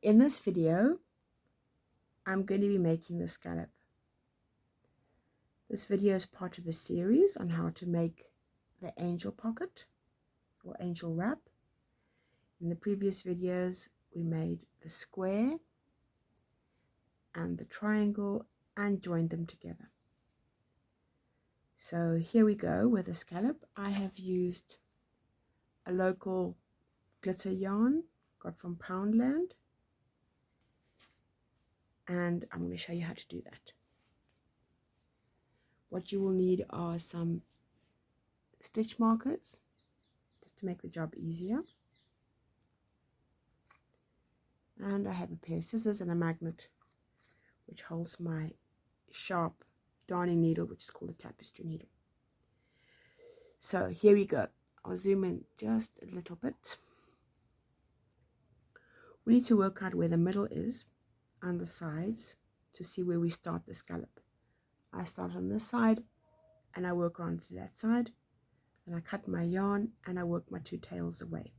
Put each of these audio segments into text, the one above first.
In this video, I'm going to be making the scallop. This video is part of a series on how to make the angel pocket or angel wrap. In the previous videos, we made the square and the triangle and joined them together. So here we go with the scallop. I have used a local glitter yarn got from Poundland, and I'm going to show you how to do that. What you will need are some stitch markers just to make the job easier, and I have a pair of scissors and a magnet which holds my sharp darning needle, which is called a tapestry needle. So here we go. I'll zoom in just a little bit. We need to work out where the middle is and the sides to see where we start the scallop. I start on this side and I work around to that side, and I cut my yarn and I work my two tails away.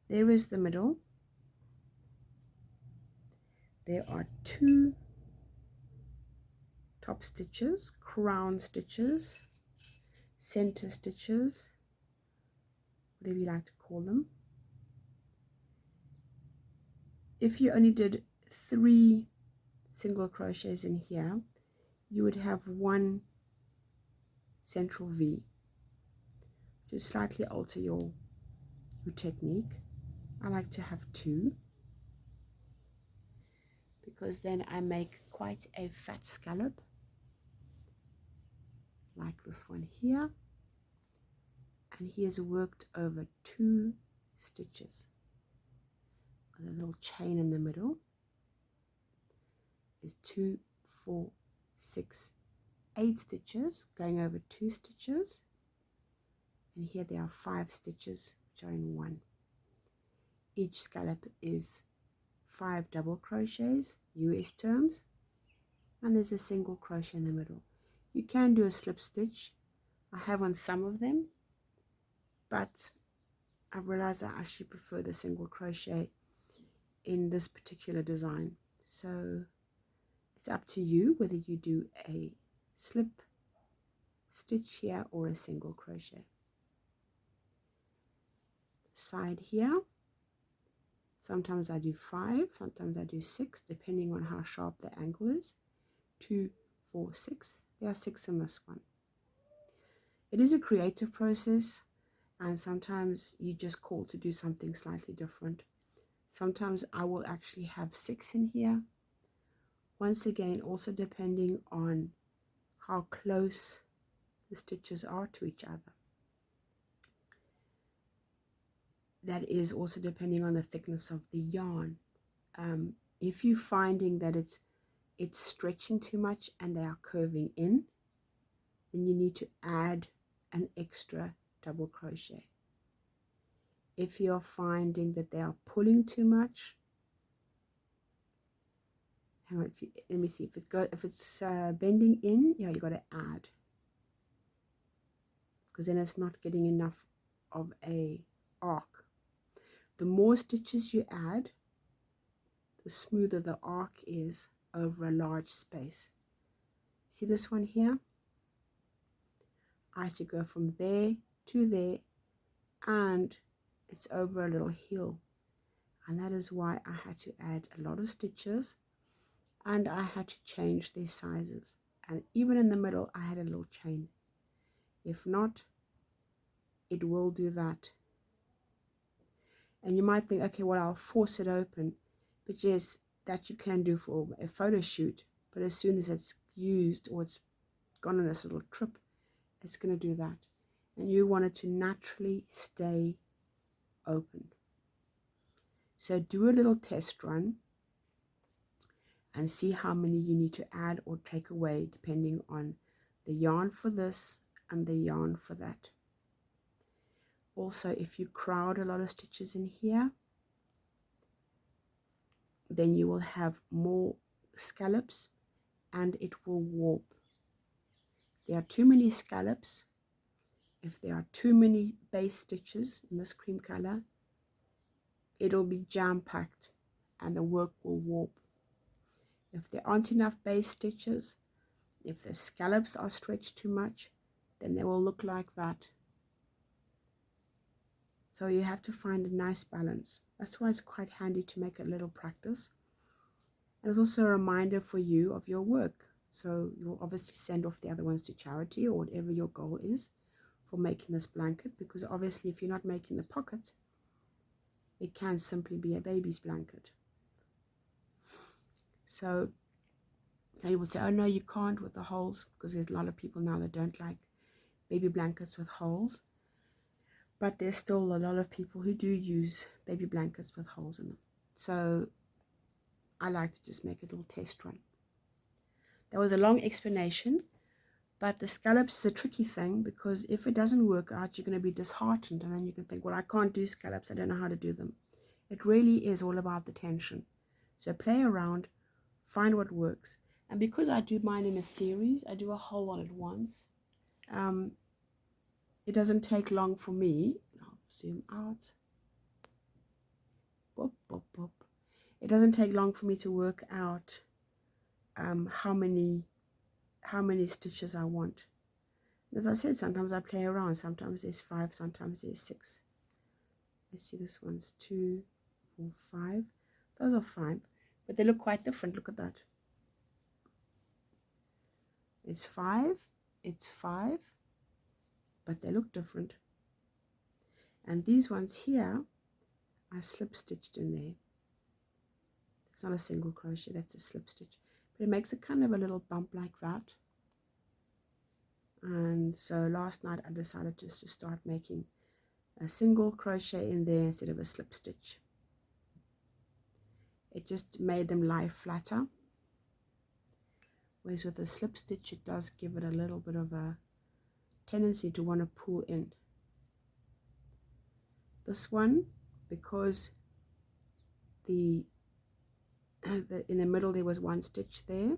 There is the middle. There are two top stitches, crown stitches, center stitches, whatever you like to call them. If you only did 3 single crochets in here, you would have 1 central V. Just slightly alter your technique. I like to have 2 because then I make quite a fat scallop like this one here, and he is worked over 2 stitches with a little chain in the middle. Is 2, 4, 6, 8 stitches going over 2 stitches, and here there are 5 stitches which are in 1. Each scallop is 5 double crochets, US terms, and there's a single crochet in the middle. You can do a slip stitch. I have on some of them, but I realize I actually prefer the single crochet in this particular design. So it's up to you whether you do a slip stitch here or a single crochet. Side here, sometimes I do 5, sometimes I do 6, depending on how sharp the angle is. 2, 4, 6. There are 6 in this one. It is a creative process, and sometimes you just call to do something slightly different. Sometimes I will actually have 6 in here. Once again, also depending on how close the stitches are to each other. That is also depending on the thickness of the yarn. If you're finding that it's stretching too much and they are curving in, then you need to add an extra double crochet. If you're finding that they are pulling too much, hang on, let me see if it's bending in, yeah, you got to add, because then it's not getting enough of a arc. The more stitches you add, the smoother the arc is over a large space. See this one here? I had to go from there to there, and it's over a little hill, and that is why I had to add a lot of stitches, and I had to change their sizes, and even in the middle I had a little chain. If not, it will do that. And you might think, okay, well, I'll force it open, but yes, that you can do for a photo shoot, but as soon as it's used or it's gone on this little trip, it's going to do that, and you want it to naturally stay open. So do a little test run and see how many you need to add or take away depending on the yarn for this and the yarn for that. Also, if you crowd a lot of stitches in here, then you will have more scallops and it will warp. There are too many scallops. If there are too many base stitches in this cream color, it'll be jam-packed and the work will warp. If there aren't enough base stitches, if the scallops are stretched too much, then they will look like that. So you have to find a nice balance. That's why it's quite handy to make a little practice. And it's also a reminder for you of your work. So you'll obviously send off the other ones to charity or whatever your goal is for making this blanket, because obviously if you're not making the pocket, it can simply be a baby's blanket. So they will say, oh no, you can't with the holes, because there's a lot of people now that don't like baby blankets with holes. But there's still a lot of people who do use baby blankets with holes in them. So I like to just make a little test run. That was a long explanation, but the scallops is a tricky thing, because if it doesn't work out, you're going to be disheartened, and then you can think, well, I can't do scallops, I don't know how to do them. It really is all about the tension. So play around, find what works. And because I do mine in a series, I do a whole lot at once. It doesn't take long for me. I'll zoom out. Boop, boop, boop. It doesn't take long for me to work out how many stitches I want. As I said, sometimes I play around. Sometimes there's 5, sometimes there's 6. Let's see, this one's 2, 4, 5. Those are 5, but they look quite different. Look at that. It's 5, it's 5, but they look different. And these ones here are slip stitched in there. It's not a single crochet, that's a slip stitch, but it makes a kind of a little bump like that. And so last night I decided just to start making a single crochet in there instead of a slip stitch. It just made them lie flatter, whereas with a slip stitch it does give it a little bit of a tendency to want to pull in. This one, because in the middle there was 1 stitch there,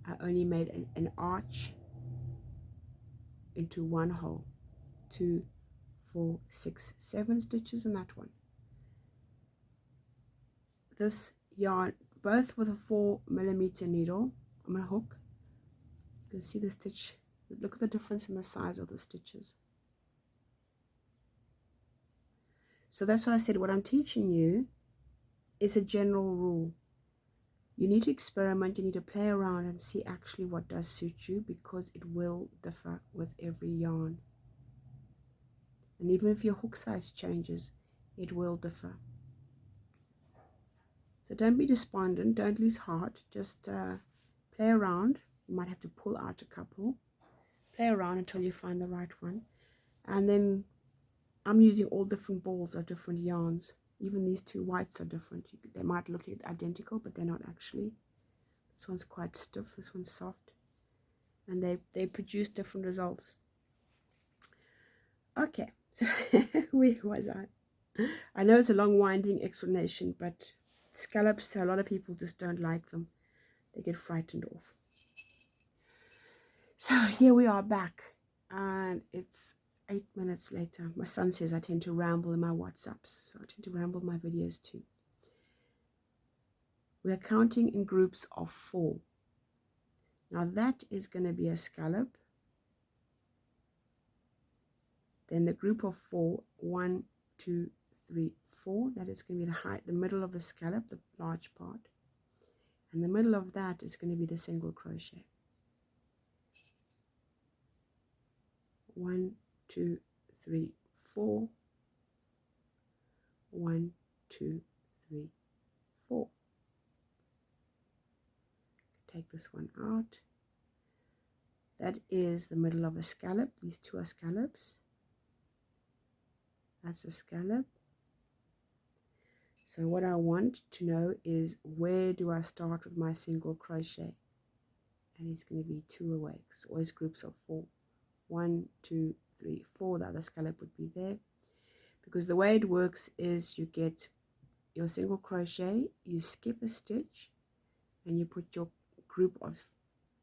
I only made an arch into 1 hole. 2, 4, 6, 7 stitches in that one. This yarn, both with a 4mm needle, I'm going to hook. You can see the stitch. Look at the difference in the size of the stitches. So that's why I said what I'm teaching you is a general rule. You need to experiment, you need to play around and see actually what does suit you, because it will differ with every yarn. And even if your hook size changes, it will differ. So don't be despondent, don't lose heart, just play around. You might have to pull out a couple. Play around until you find the right one. And then I'm using all different balls of different yarns. Even these 2 whites are different. They might look identical, but they're not actually. This one's quite stiff, this one's soft. And they produce different results. Okay, so where was I? I know it's a long winding explanation, but scallops, a lot of people just don't like them. They get frightened off. So here we are back, and it's 8 minutes later. My son says I tend to ramble in my WhatsApps, so I tend to ramble in my videos too. We are counting in groups of 4. Now that is going to be a scallop. Then the group of 4, 1, 2, 3, 4. That is going to be the middle of the scallop, the large part. And the middle of that is going to be the single crochet. 1, 2, 3, 4. 1, 2, 3, 4. Take this one out. That is the middle of a scallop. These 2 are scallops. That's a scallop. So what I want to know is, where do I start with my single crochet? And it's going to be 2 away. It's always groups of 4. 1, 2, 3, 4. The other scallop would be there. Because the way it works is you get your single crochet, you skip a stitch, and you put your group of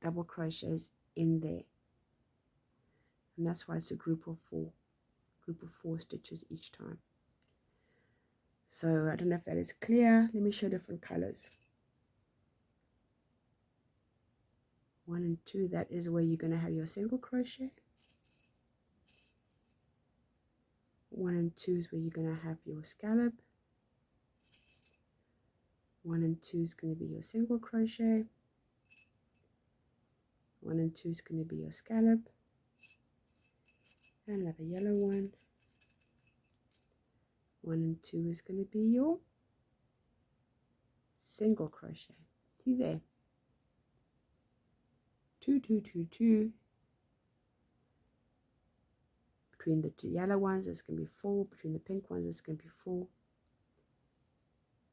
double crochets in there. And that's why it's a group of 4. Group of 4 stitches each time. So I don't know if that is clear. Let me show different colors. 1 and 2, that is where you're going to have your single crochet. 1 and 2 is where you're going to have your scallop. 1 and 2 is going to be your single crochet. 1 and 2 is going to be your scallop. And another yellow one. 1 and 2 is going to be your single crochet. See there? 2, 2, 2, 2. Between the two yellow ones, it's going to be 4. Between the pink ones, it's going to be 4.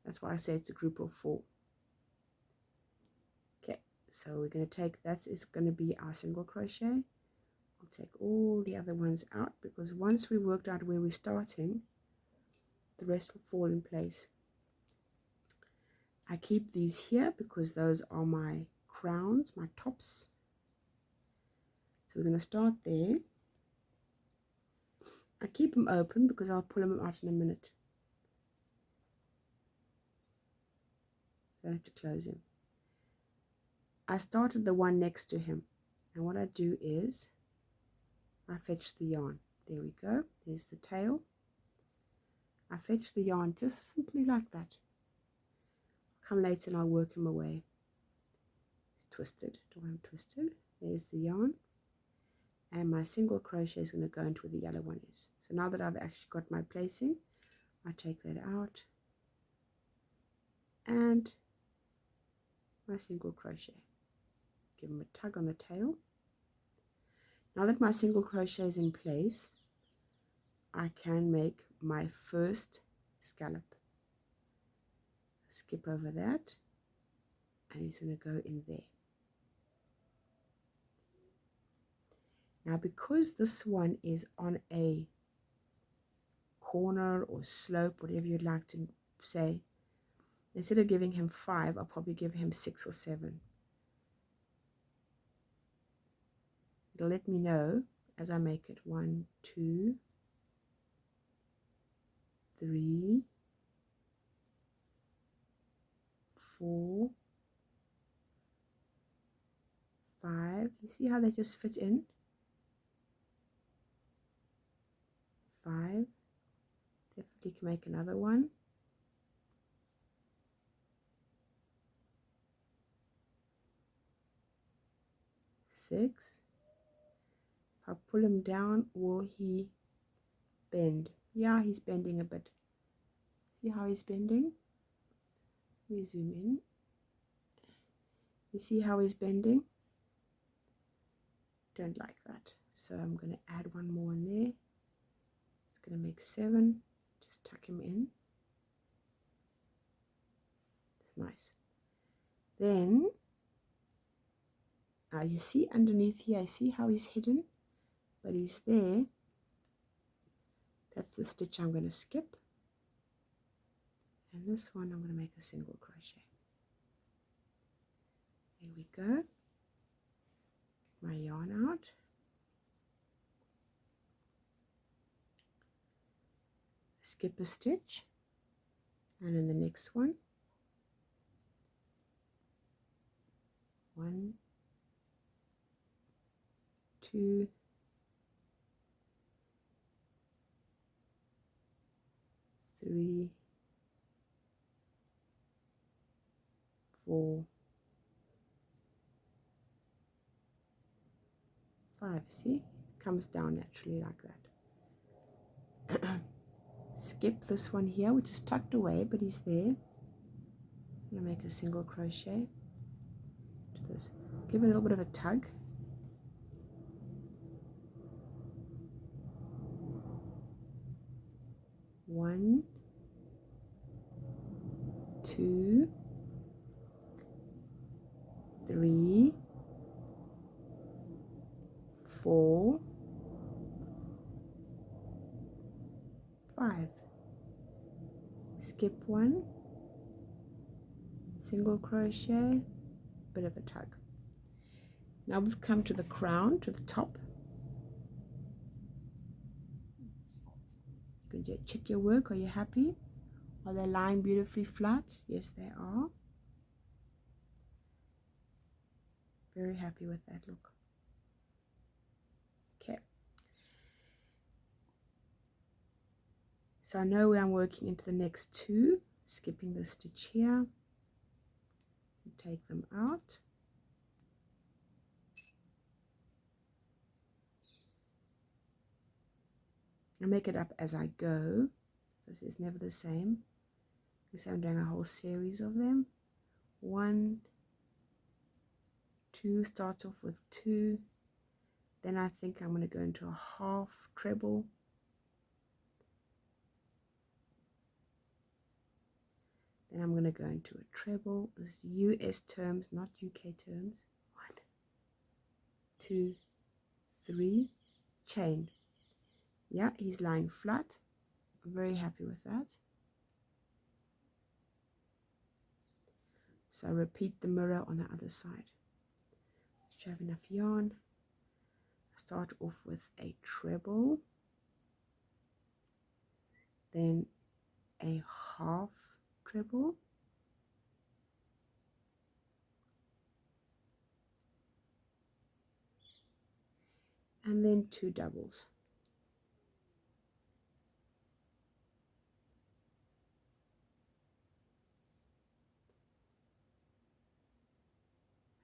That's why I say it's a group of 4. Okay, so we're going to take, that is going to be our single crochet. I'll take all the other ones out, because once we worked out where we're starting, the rest will fall in place. I keep these here because those are my crowns, my tops. So we're going to start there. I keep them open because I'll pull them out in a minute. I don't have to close him. I started the one next to him, and what I do is I fetch the yarn. There we go. There's the tail. I fetch the yarn just simply like that. Come later and I'll work him away. It's twisted. Don't want him twisted. There's the yarn. And my single crochet is going to go into where the yellow one is. So now that I've actually got my placing, I take that out. And my single crochet. Give him a tug on the tail. Now that my single crochet is in place, I can make my first scallop. Skip over that, and he's going to go in there. Now because this one is on a corner or slope, whatever you'd like to say, instead of giving him 5, I'll probably give him 6 or 7. It'll let me know as I make it. 1, 2, 3, 4, 5. You see how they just fit in? 5. Definitely can make another one. 6. If I pull him down, will he bend? Yeah, he's bending a bit. See how he's bending? Let me zoom in. You see how he's bending? Don't like that. So I'm going to add one more in there. It's going to make 7. Just tuck him in. It's nice. Then, now you see underneath here, I see how he's hidden, but he's there. That's the stitch I'm going to skip. And this one I'm going to make a single crochet. There we go. My yarn out. Skip a stitch, and in the next one, 1, 2, 3, 4, 5. See, it comes down naturally like that. Skip this one here, which is tucked away, but he's there. I'm going to make a single crochet to this. Give it a little bit of a tug. One, 2, 3, 4, 5. Skip one, single crochet, bit of a tug. Now we've come to the crown, to the top. You can just check your work. Are you happy? Are they lying beautifully flat? Yes, they are. Very happy with that look. Okay. So I know where I'm working into the next two, skipping the stitch here. Take them out. I make it up as I go. This is never the same because I'm doing a whole series of them. 1, 2, start off with 2. Then I think I'm going to go into a half treble. Then I'm going to go into a treble. This is US terms, not UK terms. 1, 2, 3, chain. Yeah, he's lying flat. I'm very happy with that. So I repeat the mirror on the other side. Should I have enough yarn? Start off with a treble, then a half treble, and then 2 doubles.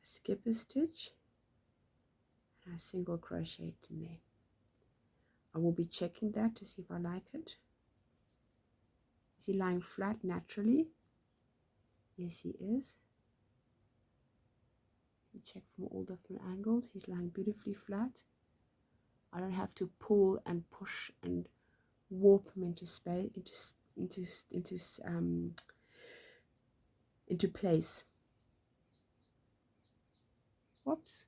Skip a stitch and I single crochet in there. I will be checking that to see if I like it. Is he lying flat naturally? Yes, he is. You check from all different angles. He's lying beautifully flat. I don't have to pull and push and warp him into space, into place. Whoops.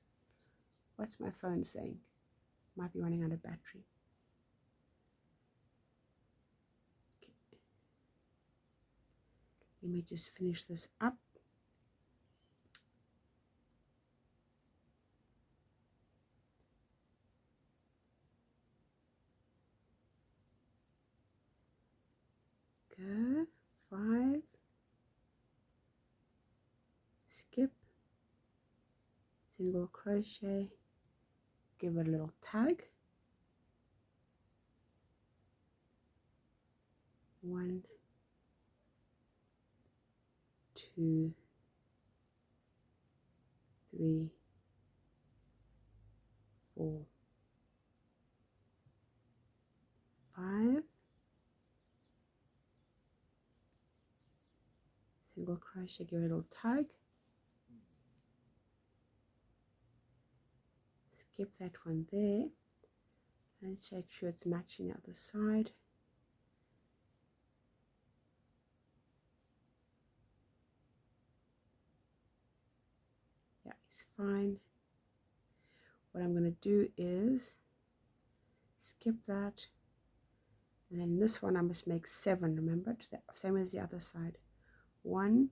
What's my phone saying? Might be running out of battery. Okay. Let me just finish this up. Go, 5, skip, single crochet, give it a little tug, 1, 2, 3, 4, 5, single crochet, give it a little tug, skip that one there, and make sure it's matching the other side. Yeah, it's fine. What I'm going to do is skip that, and then this one I must make 7, remember, to the same as the other side. 1,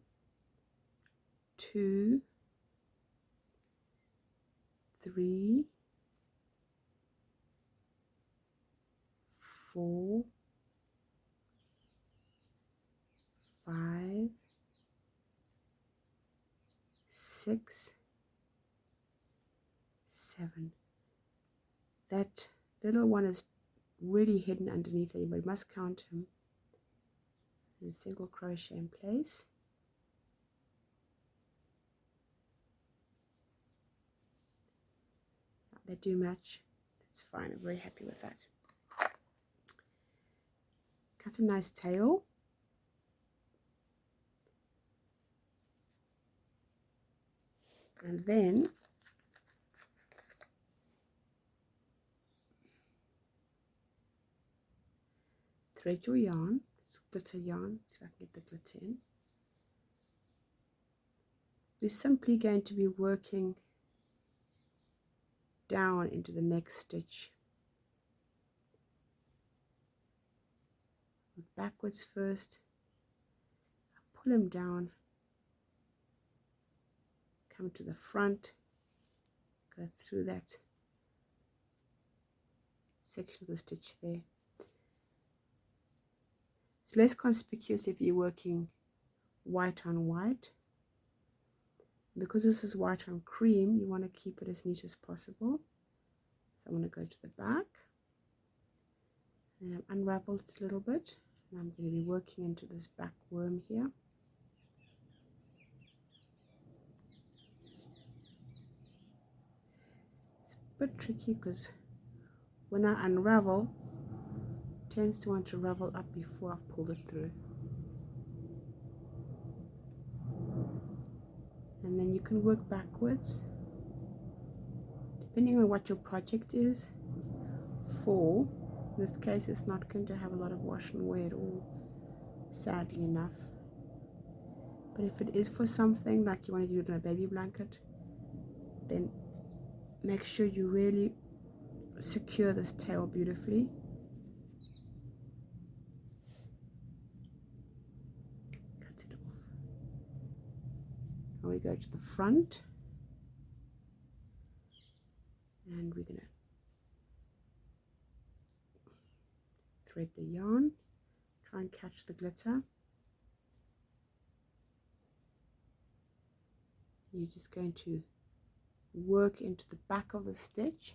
2, 3, 4, 5, 6, 7. That little one is really hidden underneath there, but you must count him. And single crochet in place. They do match. That's fine. I'm very happy with that. Cut a nice tail. And then thread your yarn. It's glitter yarn, so I can get the glitter in. We're simply going to be working down into the next stitch. Backwards first. Pull him down. Come to the front. Go through that section of the stitch there. It's less conspicuous if you're working white on white. Because this is white on cream, you want to keep it as neat as possible. So I'm going to go to the back, and I've unraveled it a little bit, and I'm going to be working into this back worm here. It's a bit tricky because when I unravel, it tends to want to ravel up before I've pulled it through. And then you can work backwards depending on what your project is for. In this case, it's not going to have a lot of wash and wear at all, sadly enough. But if it is for something like you want to do it on a baby blanket, then make sure you really secure this tail beautifully. Cut it off. Now we go to the front, and we're going to thread the yarn, try and catch the glitter. You're just going to work into the back of the stitch.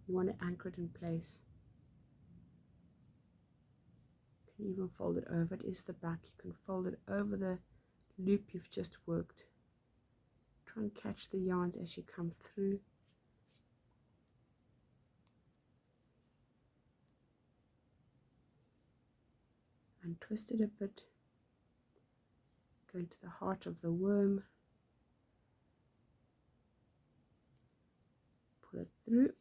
You want to anchor it in place. You can even fold it over. It is the back. You can fold it over the loop you've just worked. Try and catch the yarns as you come through. And twist it a bit. Go into the heart of the worm. Pull it through.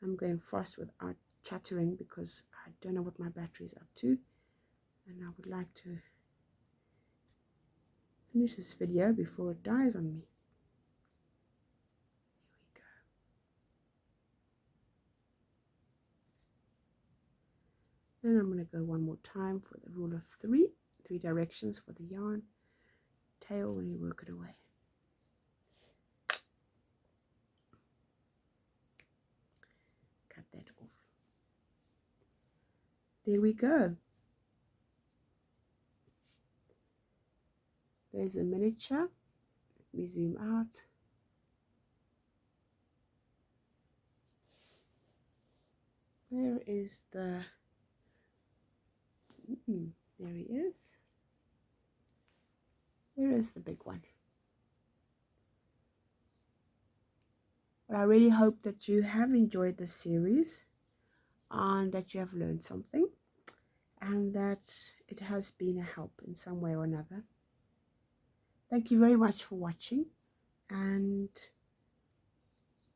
I'm going fast without chattering because I don't know what my battery is up to, and I would like to finish this video before it dies on me. Here we go. Then I'm going to go one more time for the rule of three directions for the yarn tail when you work it away. Cut that off. There we go. There's a miniature. Let me zoom out. Where is the... there he is. There is the big one. Well, I really hope that you have enjoyed this series and that you have learned something and that it has been a help in some way or another. Thank you very much for watching, and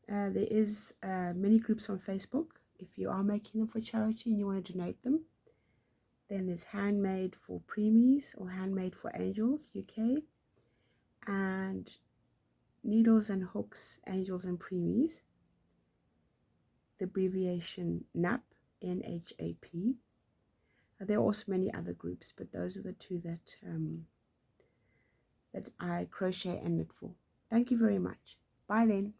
there is many groups on Facebook. If you are making them for charity and you want to donate them, then there's Handmade for Preemies or Handmade for Angels UK, and Needles and Hooks Angels and Preemies, the abbreviation NAP, NHAP. There are also many other groups, but those are the two that I crochet and knit for. Thank you very much. Bye then.